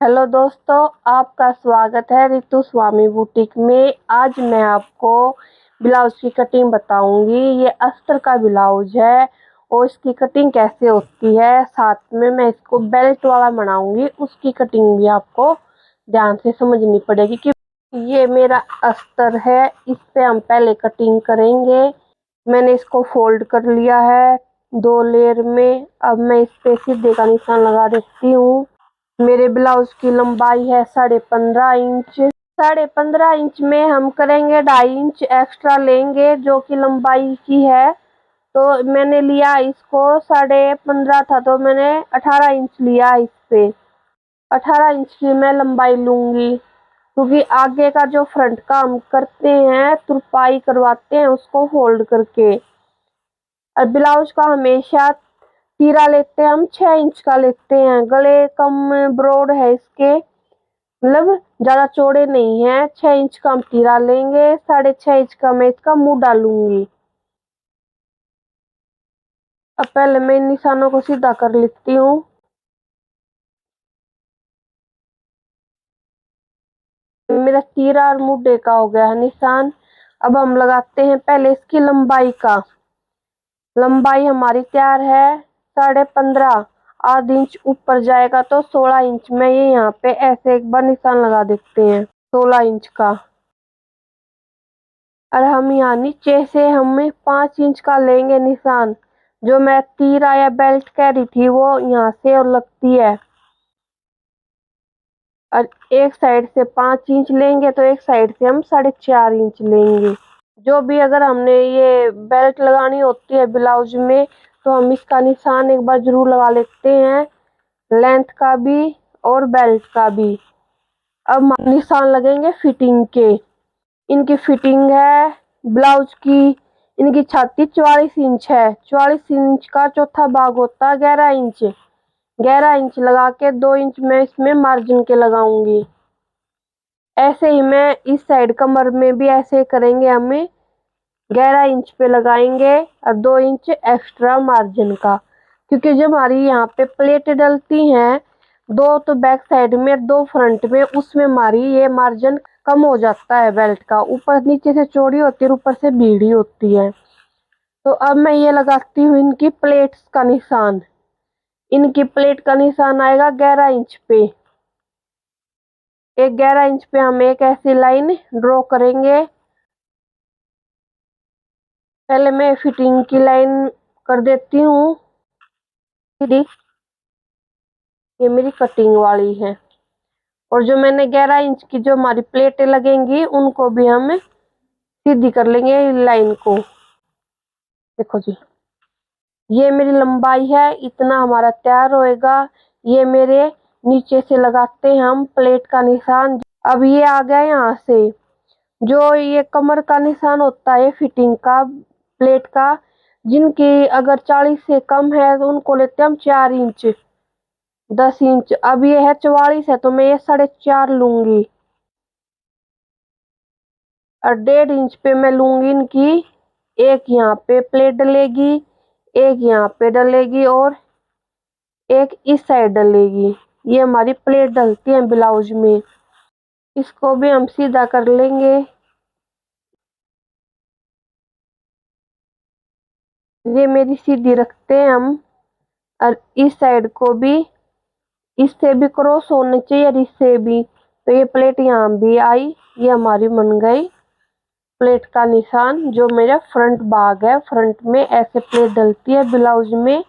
Hello दोस्तों, आपका स्वागत है रितु स्वामी बुटीक में। आज मैं आपको ब्लाउज की कटिंग बताऊंगी। ये अस्तर का ब्लाउज है और इसकी कटिंग कैसे होती है। साथ में मैं इसको बेल्ट वाला बनाऊंगी, उसकी कटिंग भी आपको ध्यान से समझनी पड़ेगी कि ये मेरा अस्तर है। इस पे हम पहले कटिंग करेंगे। मैंने इसको फोल्ड कर लिया है 2 लेयर में। अब मैं इस पे सीधे का निशान लगा देती हूँ। मेरे ब्लाउज की लंबाई है 15.5 इंच। 15.5 इंच में हम करेंगे 2.5 इंच एक्स्ट्रा लेंगे, जो कि लंबाई की है। तो मैंने लिया इसको 15.5 था, तो मैंने 18 इंच लिया। इस पे 18 इंच की मैं लंबाई लूंगी, क्योंकि आगे का जो फ्रंट का हम करते हैं, तुरपाई करवाते हैं उसको फोल्ड करके। और ब्लाउज का हमेशा तीरा लेते हैं हम 6 इंच का लेते हैं। गले कम ब्रॉड है इसके, मतलब ज्यादा चौड़े नहीं है। 6 इंच का हम तीरा लेंगे। 6.5 इंच का मैं इसका मुंह डालूंगी। अब पहले मैं इन निशानों को सीधा कर लेती हूँ। मेरा तीरा और मुड्ढे का हो गया है निशान। अब हम लगाते हैं पहले इसकी लंबाई का। लंबाई हमारी तैयार है 15.5। आध इंच ऊपर जाएगा तो 16 इंच में। ये यहाँ पे ऐसे एक बार निशान लगा देते हैं 16 इंच का। और हम यहाँ नीचे से हमें 5 इंच का लेंगे निशान। जो मैं तीरा या बेल्ट कह रही थी वो यहाँ से और लगती है। और एक साइड से 5 इंच लेंगे तो एक साइड से हम 4.5 इंच लेंगे। जो भी अगर हमने ये बेल्ट लगानी होती है ब्लाउज में, तो हम इसका निशान एक बार जरूर लगा लेते हैं, लेंथ का भी और बेल्ट का भी। अब निशान लगेंगे फिटिंग के। इनकी फिटिंग है ब्लाउज की, इनकी छाती 44 इंच है। 44 इंच का चौथा भाग होता है 11 इंच। 11 इंच लगा के 2 इंच में इसमें मार्जिन के लगाऊंगी। ऐसे ही मैं इस साइड कमर में भी ऐसे करेंगे। हमें 11 इंच पे लगाएंगे और 2 इंच एक्स्ट्रा मार्जिन का, क्योंकि जब हमारी यहाँ पे प्लेट डलती हैं, 2 तो बैक साइड में 2 फ्रंट में, उसमें हमारी ये मार्जिन कम हो जाता है। बेल्ट का ऊपर नीचे से चौड़ी होती है, ऊपर से भीड़ी होती है। तो अब मैं ये लगाती हूँ इनकी प्लेट्स का निशान। इनकी प्लेट का निशान आएगा 11 इंच पे। एक 11 इंच पे हम एक ऐसी लाइन ड्रॉ करेंगे। पहले मैं फिटिंग की लाइन कर देती हूँ। ये मेरी कटिंग वाली है। और जो मैंने 11 इंच की जो हमारी प्लेटें लगेंगी, उनको भी हम सीधी कर लेंगे लाइन को। देखो जी, ये मेरी लंबाई है, इतना हमारा तैयार होएगा। ये मेरे नीचे से लगाते हैं हम प्लेट का निशान। अब ये आ गया यहाँ से। जो ये कमर का निशान होता है फिटिंग का प्लेट का, जिनकी अगर 40 से कम है तो उनको लेते हैं हम 4 इंच 10 इंच। अब ये है 44 है, तो मैं ये 4.5 लूंगी। और 1.5 इंच पे मैं लूंगी इनकी। एक यहाँ पे प्लेट डलेगी, एक यहाँ पे डलेगी और एक इस साइड डलेगी। ये हमारी प्लेट डलती है ब्लाउज में। इसको भी हम सीधा कर लेंगे। ये मेरी सीधी रखते हैं हम। और इस साइड को भी, इससे भी क्रॉस होने चाहिए और इससे भी। तो ये प्लेट यहाँ भी आई, ये हमारी बन गई प्लेट का निशान। जो मेरा फ्रंट भाग है, फ्रंट में ऐसे प्लेट डलती है ब्लाउज में।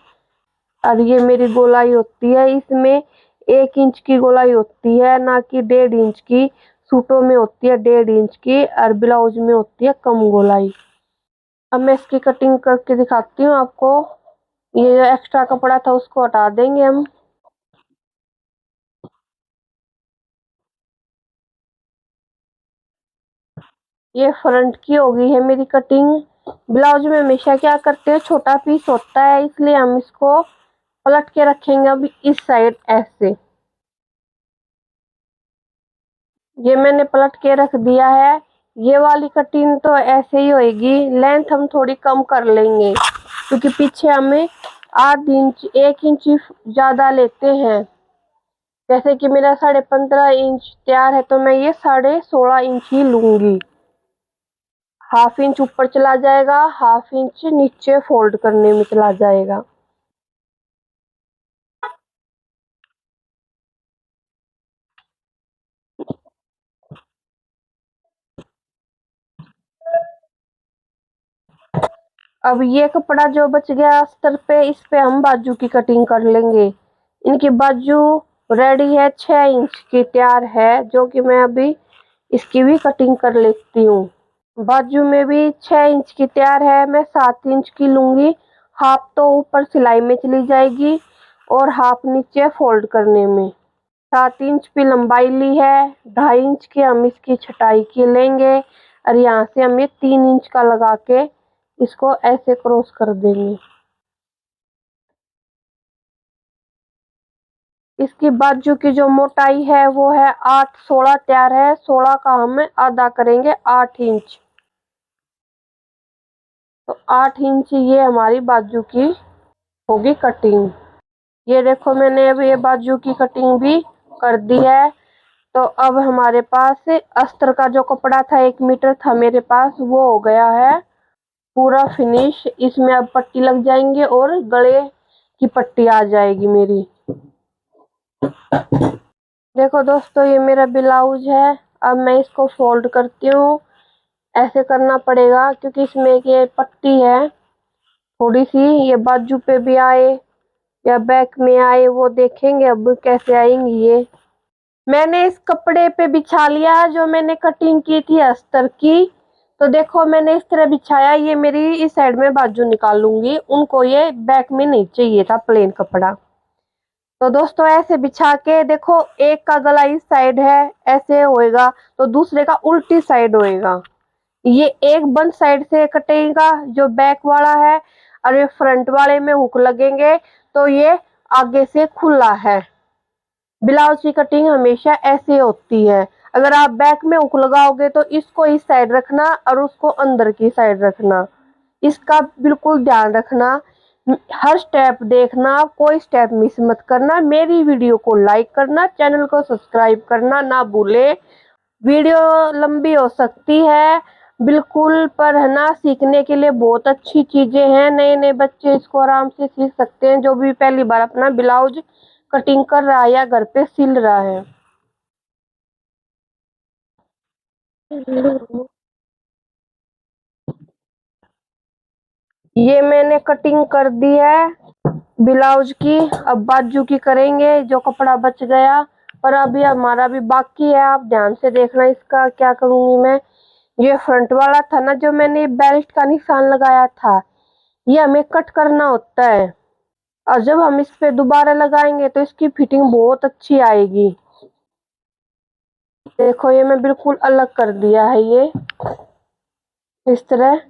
और ये मेरी गोलाई होती है, इसमें 1 इंच की गोलाई होती है, ना कि 1.5 इंच की। सूटों में होती है 1.5 इंच की और ब्लाउज में होती है कम गोलाई। अब मैं इसकी कटिंग करके दिखाती हूँ आपको। ये जो एक्स्ट्रा कपड़ा था उसको हटा देंगे हम। ये फ्रंट की हो गई है मेरी कटिंग। ब्लाउज में हमेशा क्या करते हैं, छोटा पीस होता है, इसलिए हम इसको पलट के रखेंगे अभी इस साइड ऐसे। ये मैंने पलट के रख दिया है। ये वाली कटिंग तो ऐसे ही होएगी। लेंथ हम थोड़ी कम कर लेंगे, क्योंकि पीछे हमें आध इंच 1 इंच ज्यादा लेते हैं। जैसे कि मेरा 15.5 इंच तैयार है तो मैं ये 16.5 इंच ही लूंगी। हाफ इंच ऊपर चला जाएगा, हाफ इंच नीचे फोल्ड करने में चला जाएगा। अब ये कपड़ा जो बच गया अस्तर पे, इस पे हम बाजू की कटिंग कर लेंगे। इनकी बाजू रेडी है, 6 इंच की तैयार है, जो कि मैं अभी इसकी भी कटिंग कर लेती हूँ। बाजू में भी 6 इंच की तैयार है, मैं 7 इंच की लूंगी। हाफ तो ऊपर सिलाई में चली जाएगी और हाफ नीचे फोल्ड करने में। 7 इंच की लंबाई ली है, 2.5 इंच की हम इसकी छटाई की लेंगे और यहाँ से हम ये 3 इंच का लगा के इसको ऐसे क्रॉस कर देंगे। इसकी बाजू की जो मोटाई है वो है 8, 16 तैयार है, 16 का हम आधा करेंगे 8 इंच। तो 8 इंच ये हमारी बाजू की होगी कटिंग। ये देखो मैंने अब ये बाजू की कटिंग भी कर दी है। तो अब हमारे पास अस्तर का जो कपड़ा था 1 मीटर था मेरे पास, वो हो गया है पूरा फिनिश। इसमें अब पट्टी लग जाएंगे और गले की पट्टी आ जाएगी मेरी। देखो दोस्तों ये मेरा ब्लाउज है। अब मैं इसको फोल्ड करती हूँ। ऐसे करना पड़ेगा क्योंकि इसमें ये पट्टी है थोड़ी सी, ये बाजू पे भी आए या बैक में आए वो देखेंगे अब कैसे आएंगी ये। मैंने इस कपड़े पे बिछा लिया जो मैंने कटिंग की थी अस्तर की। तो देखो मैंने इस तरह बिछाया, ये मेरी इस साइड में बाजू निकालूंगी, उनको ये बैक में नहीं चाहिए था प्लेन कपड़ा। तो दोस्तों ऐसे बिछा के देखो, एक का गला इस साइड है ऐसे होएगा तो दूसरे का उल्टी साइड होएगा। ये एक बंद साइड से कटेगा जो बैक वाला है और ये फ्रंट वाले में हुक लगेंगे तो ये आगे से खुला है। ब्लाउज की कटिंग हमेशा ऐसे होती है। अगर आप बैक में हुक लगाओगे तो इसको इस साइड रखना और उसको अंदर की साइड रखना, इसका बिल्कुल ध्यान रखना। हर स्टेप देखना, कोई स्टेप मिस मत करना। मेरी वीडियो को लाइक करना, चैनल को सब्सक्राइब करना ना भूले। वीडियो लंबी हो सकती है बिल्कुल, पर है ना, सीखने के लिए बहुत अच्छी चीजें हैं। नए नए बच्चे इसको आराम से सीख सकते हैं, जो भी पहली बार अपना ब्लाउज कटिंग कर रहा है या घर पे सिल रहा है। ये मैंने कटिंग कर दी है ब्लाउज की। अब बाजू की करेंगे जो कपड़ा बच गया, पर अभी हमारा भी बाकी है। आप ध्यान से देखना इसका क्या करूंगी मैं। ये फ्रंट वाला था ना जो मैंने बेल्ट का निशान लगाया था, ये हमें कट करना होता है और जब हम इस पे दोबारा लगाएंगे तो इसकी फिटिंग बहुत अच्छी आएगी। देखो ये मैं बिल्कुल अलग कर दिया है ये इस तरह,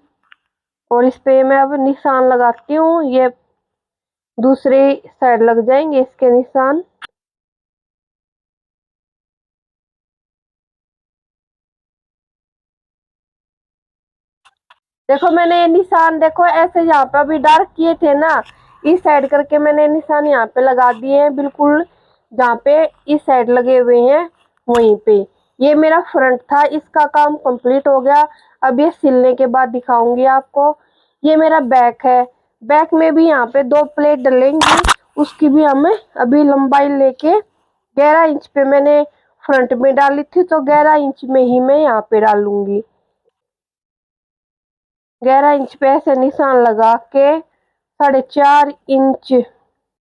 और इस पे मैं अब निशान लगाती हूँ। ये दूसरी साइड लग जाएंगे इसके निशान। देखो मैंने ये निशान देखो ऐसे यहाँ पे अभी डार्क किए थे ना, इस साइड करके मैंने निशान यहाँ पे लगा दिए हैं बिल्कुल जहाँ पे इस साइड लगे हुए हैं वहीं पे। ये मेरा फ्रंट था, इसका काम कंप्लीट हो गया। अब ये सिलने के बाद दिखाऊंगी आपको। ये मेरा बैक है, बैक में भी यहाँ पे 2 प्लेट डलेंगी, उसकी भी हमें अभी लंबाई लेके 11 इंच पे मैंने फ्रंट में डाली थी तो 11 इंच में ही मैं यहाँ पे डालूंगी। 11 इंच पे ऐसे निशान लगा के 4.5 इंच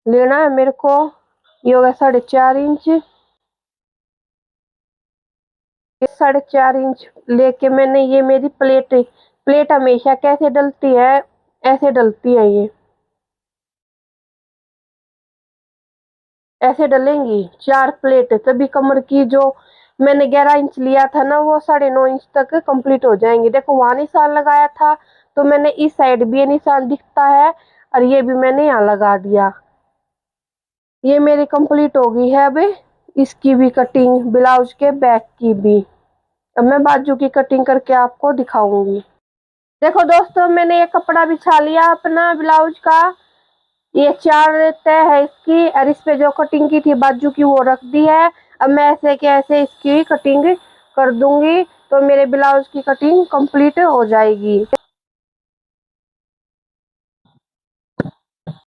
लेना है मेरे को। ये होगा 4.5 इंच। ये 4.5 इंच लेके मैंने, ये मेरी प्लेट प्लेट हमेशा कैसे डलती है, ऐसे डलती है ये, ऐसे डलेंगी 4 प्लेट, तभी कमर की जो मैंने 11 इंच लिया था ना वो 9.5 इंच तक कंप्लीट हो जाएंगे। देखो वहां निशान लगाया था तो मैंने इस साइड भी ये निशान दिखता है और ये भी मैंने यहाँ लगा दिया। ये मेरी कंप्लीट हो गई है अब इसकी भी कटिंग, ब्लाउज के बैक की भी। अब मैं बाजू की कटिंग करके आपको दिखाऊंगी। देखो दोस्तों मैंने ये कपड़ा बिछा लिया अपना ब्लाउज का। ये 4 तय है इसकी, और इस पे जो कटिंग की थी बाजू की वो रख दी है। अब मैं ऐसे के ऐसे इसकी कटिंग कर दूंगी तो मेरे ब्लाउज की कटिंग कंप्लीट हो जाएगी।